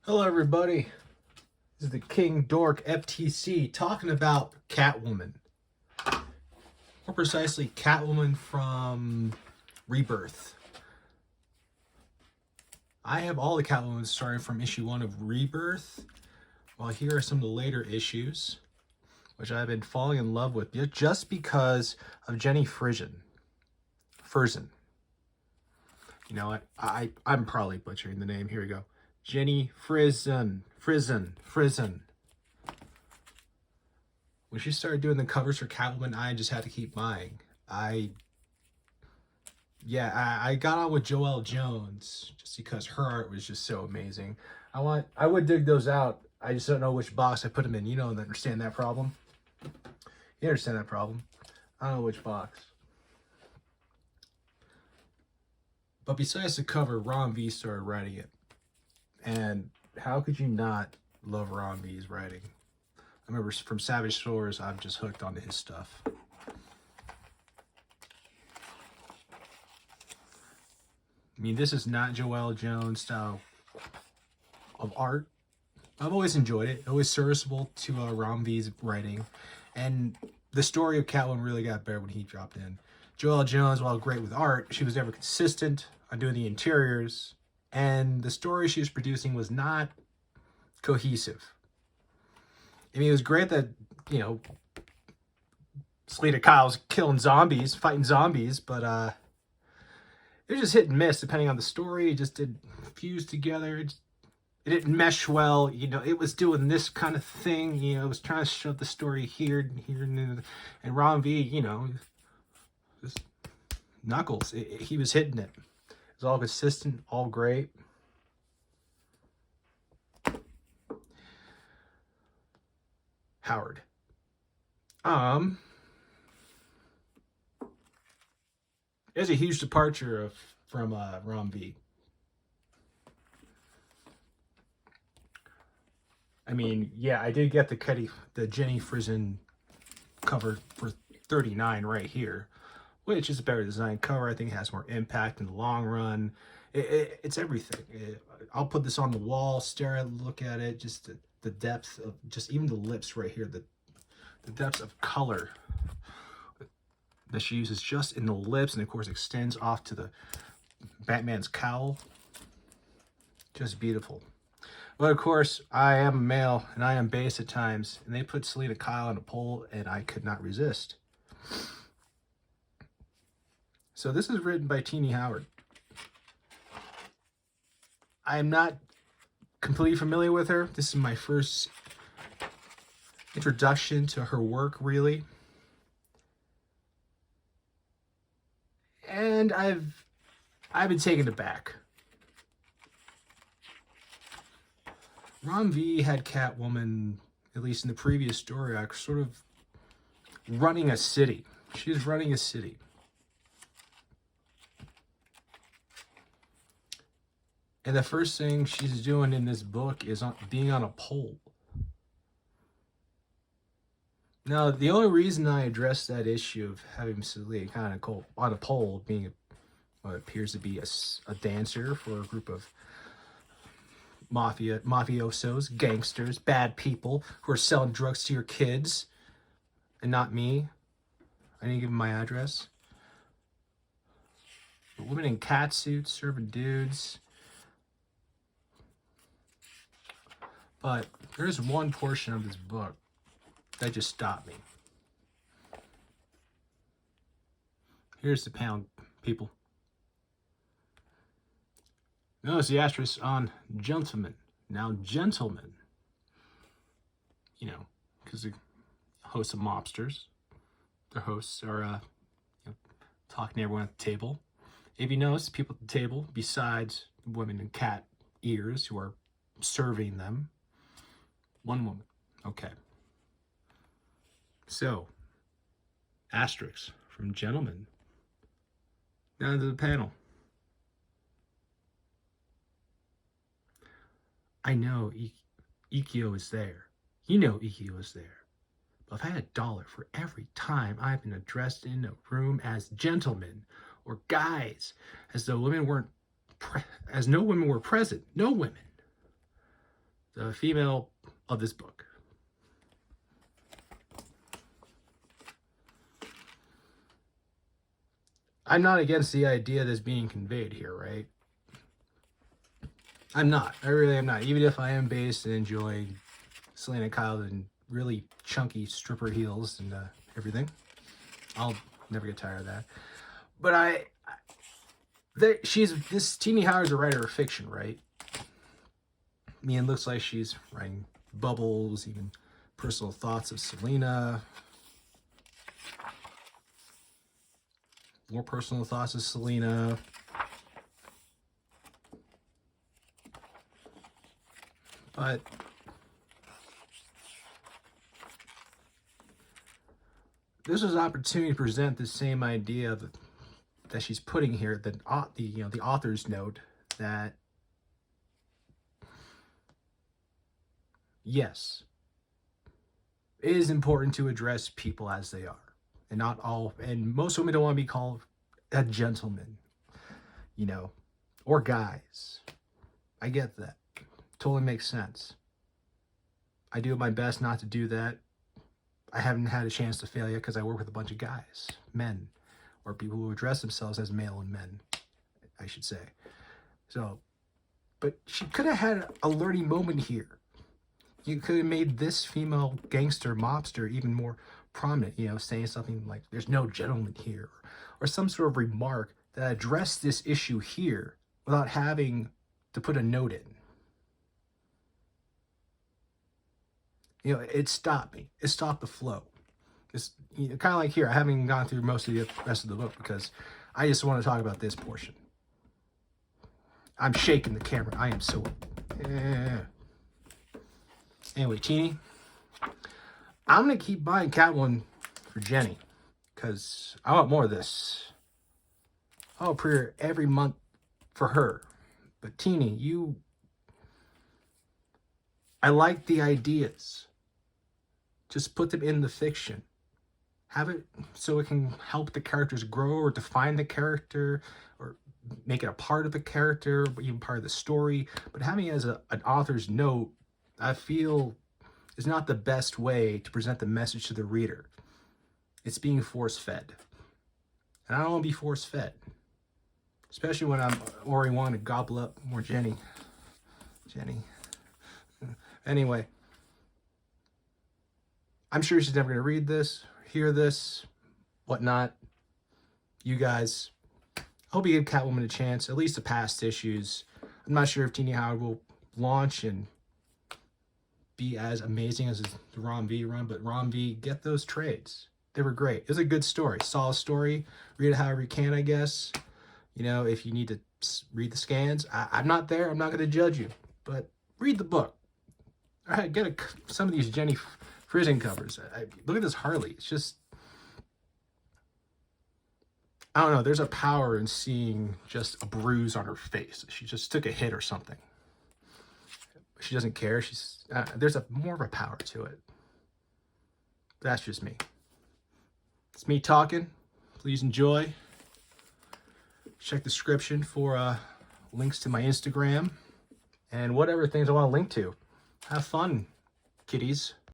Hello, everybody. This is the King Dork FTC talking about Catwoman. More precisely, Catwoman from Rebirth. I have all the Catwoman starting from issue 1 of Rebirth, while here are some of the later issues, which I've been falling in love with just because of Jenny Frison. You know what? I'm probably butchering the name. Here we go. Jenny Frison. When she started doing the covers for Catwoman, I just had to keep buying. I got on with Joelle Jones just because her art was just so amazing. I would dig those out. I just don't know which box I put them in. You know, understand that problem? You understand that problem? I don't know which box. But besides the cover, Ron V started writing it. And how could you not love Ron V's writing? I remember from Savage Swords, I'm just hooked onto his stuff. I mean, this is not Joelle Jones style of art. I've always enjoyed it. Always serviceable to Ron V's writing. And the story of Catwoman really got better when he dropped in. Joelle Jones, while great with art, she was never consistent on doing the interiors. And the story she was producing was not cohesive. I mean, it was great that, you know, Selena Kyle's killing zombies, fighting zombies, but it was just hit and miss depending on the story. It just didn't fuse together. It didn't mesh well. You know, it was doing this kind of thing. You know, it was trying to shove the story here, and Ron V, you know, just knuckles. He was hitting it. It was all consistent, all great. Howard. It's a huge departure from Ron V. I mean, yeah, I did get the Jenny Frison cover for $39 right here, which is a better design cover. I think it has more impact in the long run. It's everything. I'll put this on the wall, stare at it, look at it, just the depth of just even the lips right here, the depth of color that she uses just in the lips, and of course extends off to the Batman's cowl. Just beautiful. But of course, I am a male and I am base at times, and they put Selena Kyle on a pole and I could not resist. So this is written by Tini Howard. I am not completely familiar with her. This is my first introduction to her work, really. And I've been taken aback. Ron V had Catwoman, at least in the previous story arc, sort of running a city. She was running a city. And the first thing she's doing in this book is being on a pole. Now, the only reason I addressed that issue of having Selena kind of on a pole, being what appears to be a dancer for a group of mafiosos, gangsters, bad people who are selling drugs to your kids, and not me. I didn't give them my address. But women in cat suits serving dudes. But there's one portion of this book that just stopped me. Here's the panel, people. Notice the asterisk on gentlemen. Now, gentlemen, you know, because the hosts of mobsters, the hosts are talking to everyone at the table. If you notice, people at the table, besides women in cat ears who are serving them, one woman. Okay. So, asterisks from gentlemen down to the panel. I know Ikio is there. You know Ikio is there. But if I had $1 for every time I've been addressed in a room as gentlemen or guys, as though women weren't, as no women were present, no women. the female of this book. I'm not against the idea that's being conveyed here, right? I'm not. I really am not. Even if I am based and enjoying Selena Kyle and really chunky stripper heels and everything, I'll never get tired of that. But this Tini Howard's a writer of fiction, right? I mean, it looks like she's writing bubbles, even personal thoughts of Selena. More personal thoughts of Selena. But this was an opportunity to present the same idea that she's putting here, the author's note that yes, it is important to address people as they are, and not all. And most women don't want to be called a gentleman, or guys. I get that. Totally makes sense. I do my best not to do that. I haven't had a chance to fail yet because I work with a bunch of guys, men, or people who address themselves as male and men, I should say. So, but she could have had a learning moment here. You could have made this female gangster mobster even more prominent, saying something like, there's no gentleman here, or some sort of remark that addressed this issue here without having to put a note in. It stopped me. It stopped the flow. It's kind of like here. I haven't gone through most of the rest of the book because I just want to talk about this portion. I'm shaking the camera. I am so... Anyway, Tini, I'm going to keep buying Catwoman for Jenny because I want more of this. I'll pre-order every month for her. But Tini, I like the ideas. Just put them in the fiction. Have it so it can help the characters grow or define the character or make it a part of the character, or even part of the story. But having it as an author's note, I feel, is not the best way to present the message to the reader. It's being force-fed. And I don't want to be force-fed. Especially when I'm already wanting to gobble up more Jenny. Anyway. I'm sure she's never going to read this, hear this, whatnot. You guys, I hope you give Catwoman a chance, at least the past issues. I'm not sure if Tini Howard will launch and be as amazing as the Rom V run, but Rom V, get those trades. They were great. It was a good story, solid story. Read it however you can, I guess. If you need to read the scans, I'm not there. I'm not going to judge you, but read the book. All right, get some of these Jenny Frison covers. Look at this Harley. It's just, I don't know. There's a power in seeing just a bruise on her face. She just took a hit or something. She doesn't care. There's more of a power to it. That's just me. It's me talking. Please enjoy. Check the description for links to my Instagram and whatever things I want to link to. Have fun, kiddies.